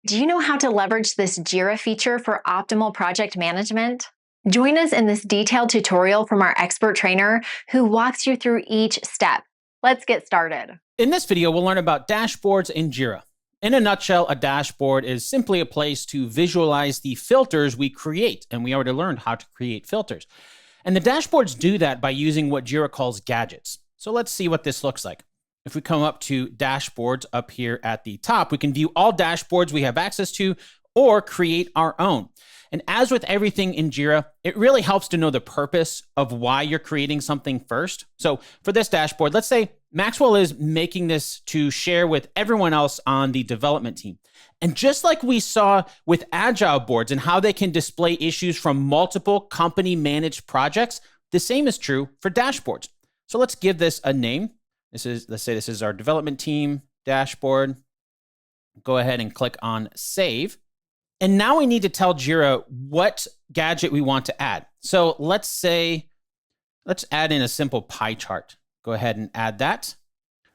Do you know how to leverage this Jira feature for optimal project management? Join us in this detailed tutorial from our expert trainer who walks you through each step. Let's get started. In this video, we'll learn about dashboards in Jira. In a nutshell, a dashboard is simply a place to visualize the filters we create, and we already learned how to create filters. And the dashboards do that by using what Jira calls gadgets. So let's see what this looks like. If we come up to dashboards up here at the top, we can view all dashboards we have access to or create our own. And as with everything in Jira, it really helps to know the purpose of why you're creating something first. So for this dashboard, let's say Maxwell is making this to share with everyone else on the development team. And just like we saw with Agile boards and how they can display issues from multiple company-managed projects, the same is true for dashboards. So let's give this a name. Let's say this is our development team dashboard. Go ahead and click on Save. And now we need to tell Jira what gadget we want to add. So let's add in a simple pie chart. Go ahead and add that.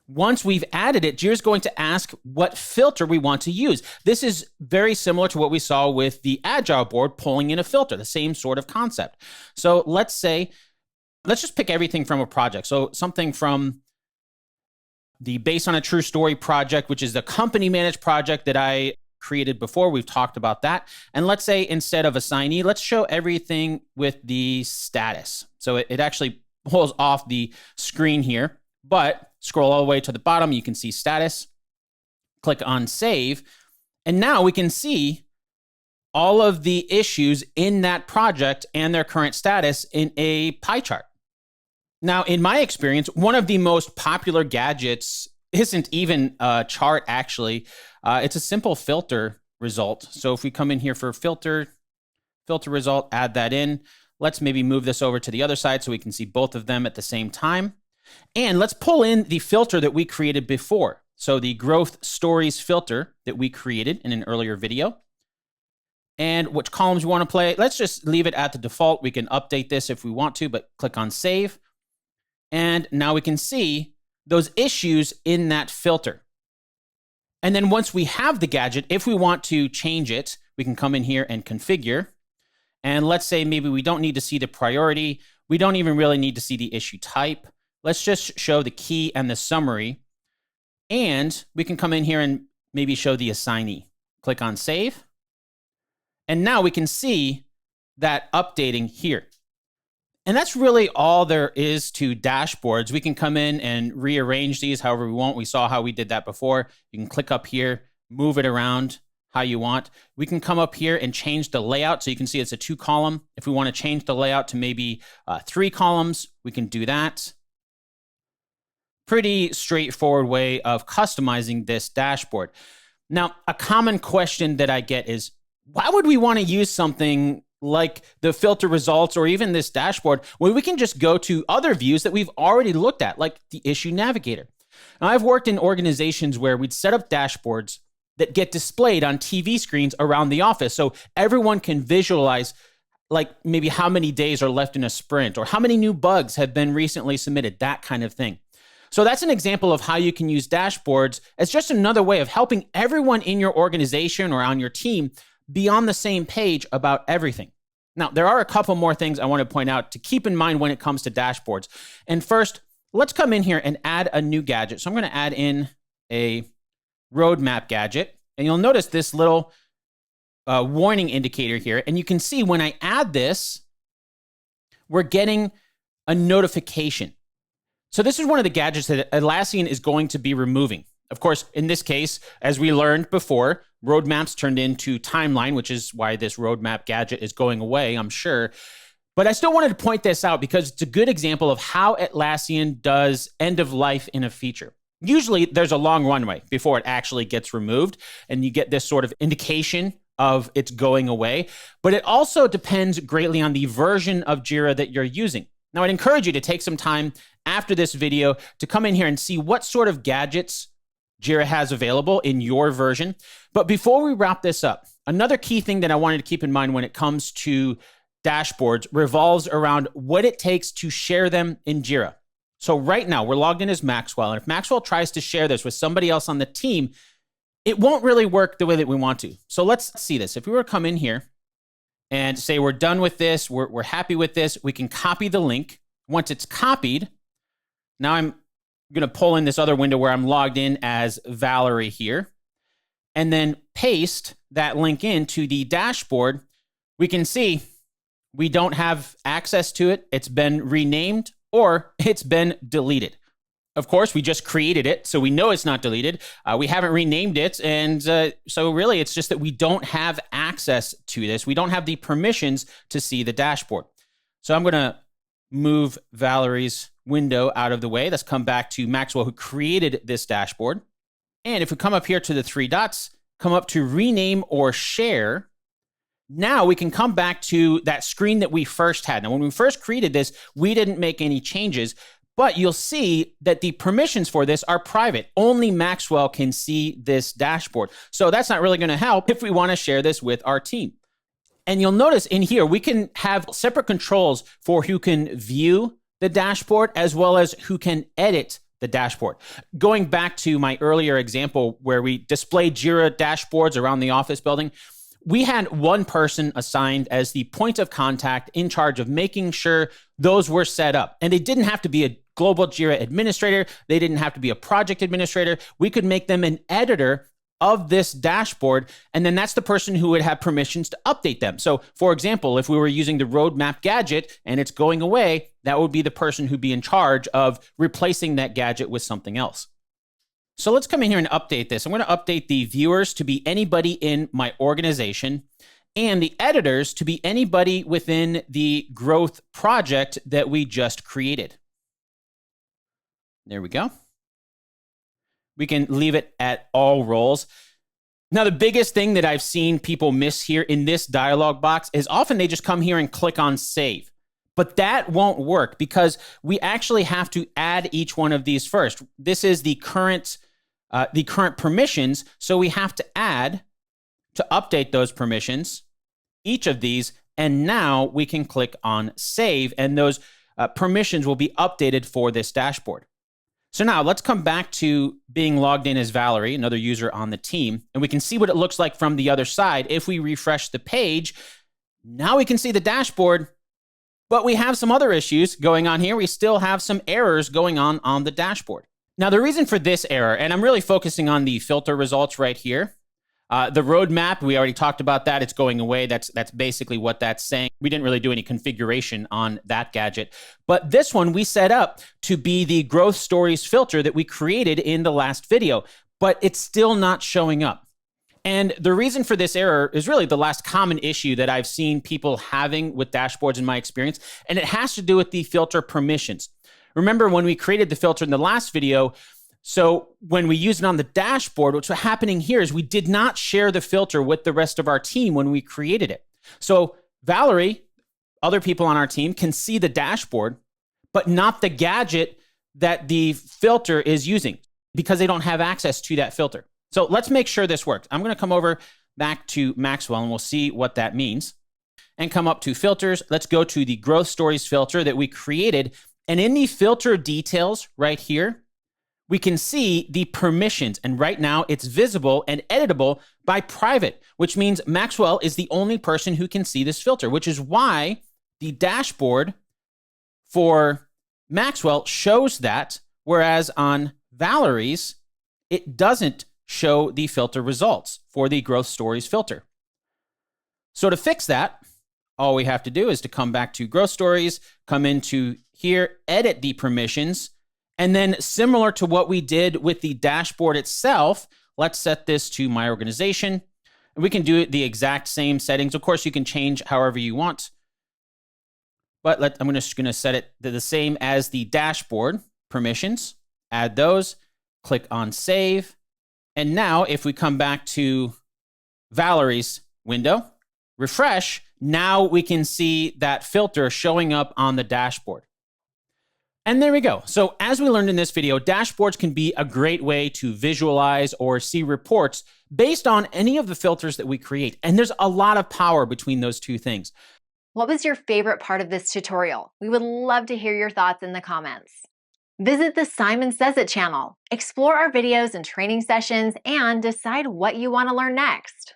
Once we've added it, Jira's going to ask what filter we want to use. This is very similar to what we saw with the Agile board pulling in a filter, the same sort of concept. So let's just pick everything from a project. So something from the Based on a True Story project, which is the company managed project that I created before. We've talked about that. And let's say instead of assignee, let's show everything with the status. So it actually pulls off the screen here, but scroll all the way to the bottom, you can see status. Click on Save. And now we can see all of the issues in that project and their current status in a pie chart. Now, in my experience, one of the most popular gadgets isn't even a chart, actually. It's a simple filter result. So if we come in here for filter result, add that in. Let's maybe move this over to the other side so we can see both of them at the same time. And let's pull in the filter that we created before. So the growth stories filter that we created in an earlier video. And which columns we want to play. Let's just leave it at the default. We can update this if we want to, but click on Save. And now we can see those issues in that filter. And then once we have the gadget, if we want to change it, we can come in here and configure. And let's say maybe we don't need to see the priority. We don't even really need to see the issue type. Let's just show the key and the summary. And we can come in here and maybe show the assignee. Click on Save. And now we can see that updating here. And that's really all there is to dashboards. We can come in and rearrange these however we want. We saw how we did that before. You can click up here, move it around how you want. We can come up here and change the layout. So you can see it's a 2-column. If we want to change the layout to maybe 3 columns, we can do that. Pretty straightforward way of customizing this dashboard. Now, a common question that I get is, why would we want to use something like the filter results or even this dashboard when we can just go to other views that we've already looked at, like the issue navigator? Now, I've worked in organizations where we'd set up dashboards that get displayed on TV screens around the office so everyone can visualize like maybe how many days are left in a sprint or how many new bugs have been recently submitted, that kind of thing. So that's an example of how you can use dashboards as just another way of helping everyone in your organization or on your team be on the same page about everything. Now, there are a couple more things I want to point out to keep in mind when it comes to dashboards. And first, let's come in here and add a new gadget. So I'm going to add in a roadmap gadget. And you'll notice this little warning indicator here. And you can see when I add this, we're getting a notification. So this is one of the gadgets that Atlassian is going to be removing. Of course, in this case, as we learned before, roadmaps turned into timeline, which is why this roadmap gadget is going away, I'm sure. But I still wanted to point this out because it's a good example of how Atlassian does end of life in a feature. Usually there's a long runway before it actually gets removed, and you get this sort of indication of it's going away. But it also depends greatly on the version of Jira that you're using. Now, I'd encourage you to take some time after this video to come in here and see what sort of gadgets Jira has available in your version. But before we wrap this up, another key thing that I wanted to keep in mind when it comes to dashboards revolves around what it takes to share them in Jira. So right now we're logged in as Maxwell. And if Maxwell tries to share this with somebody else on the team, it won't really work the way that we want to. So let's see this. If we were to come in here and say we're done with this, we're happy with this, we can copy the link. Once it's copied, now I'm going to pull in this other window where I'm logged in as Valerie here, and then paste that link into the dashboard. We can see we don't have access to it. It's been renamed or it's been deleted. Of course, we just created it, so we know it's not deleted. We haven't renamed it, and so really it's just that we don't have access to this. We don't have the permissions to see the dashboard. So I'm going to move Valerie's window out of the way. Let's come back to Maxwell, who created this dashboard. And if we come up here to the three dots, come up to rename or share, now we can come back to that screen that we first had. Now, when we first created this, we didn't make any changes, but you'll see that the permissions for this are private. Only Maxwell can see this dashboard. So that's not really going to help if we want to share this with our team. And you'll notice in here, we can have separate controls for who can view the dashboard as well as who can edit the dashboard. Going back to my earlier example where we displayed Jira dashboards around the office building, we had one person assigned as the point of contact in charge of making sure those were set up. And they didn't have to be a global Jira administrator. They didn't have to be a project administrator. We could make them an editor of this dashboard, and then that's the person who would have permissions to update them. So for example, if we were using the roadmap gadget and it's going away, that would be the person who'd be in charge of replacing that gadget with something else. So let's come in here and update this. I'm going to update the viewers to be anybody in my organization and the editors to be anybody within the growth project that we just created. There we go. We can leave it at all roles. Now, the biggest thing that I've seen people miss here in this dialog box is often they just come here and click on save. But that won't work because we actually have to add each one of these first. This is the current permissions, so we have to add to update those permissions, each of these, and now we can click on save, and those permissions will be updated for this dashboard. So now let's come back to being logged in as Valerie, another user on the team, and we can see what it looks like from the other side. If we refresh the page, now we can see the dashboard, but we have some other issues going on here. We still have some errors going on the dashboard. Now, the reason for this error, and I'm really focusing on the filter results right here. The roadmap, we already talked about that. It's going away. That's basically what that's saying. We didn't really do any configuration on that gadget. But this one we set up to be the growth stories filter that we created in the last video, but it's still not showing up. And the reason for this error is really the last common issue that I've seen people having with dashboards in my experience, and it has to do with the filter permissions. Remember when we created the filter in the last video, so when we use it on the dashboard, what's happening here is we did not share the filter with the rest of our team when we created it. So Valerie, other people on our team can see the dashboard, but not the gadget that the filter is using because they don't have access to that filter. So let's make sure this works. I'm going to come over back to Maxwell and we'll see what that means. And come up to filters. Let's go to the growth stories filter that we created. And in the filter details right here, we can see the permissions, and right now it's visible and editable by private, which means Maxwell is the only person who can see this filter, which is why the dashboard for Maxwell shows that, whereas on Valerie's, it doesn't show the filter results for the growth stories filter. So to fix that, all we have to do is to come back to growth stories, come into here, edit the permissions, and then similar to what we did with the dashboard itself, let's set this to my organization. And we can do the exact same settings. Of course, you can change however you want. But I'm just going to set it to the same as the dashboard permissions. Add those, click on save. And now if we come back to Valerie's window, refresh, now we can see that filter showing up on the dashboard. And there we go. So as we learned in this video, dashboards can be a great way to visualize or see reports based on any of the filters that we create. And there's a lot of power between those two things. What was your favorite part of this tutorial? We would love to hear your thoughts in the comments. Visit the Simon Says It channel, explore our videos and training sessions, and decide what you want to learn next.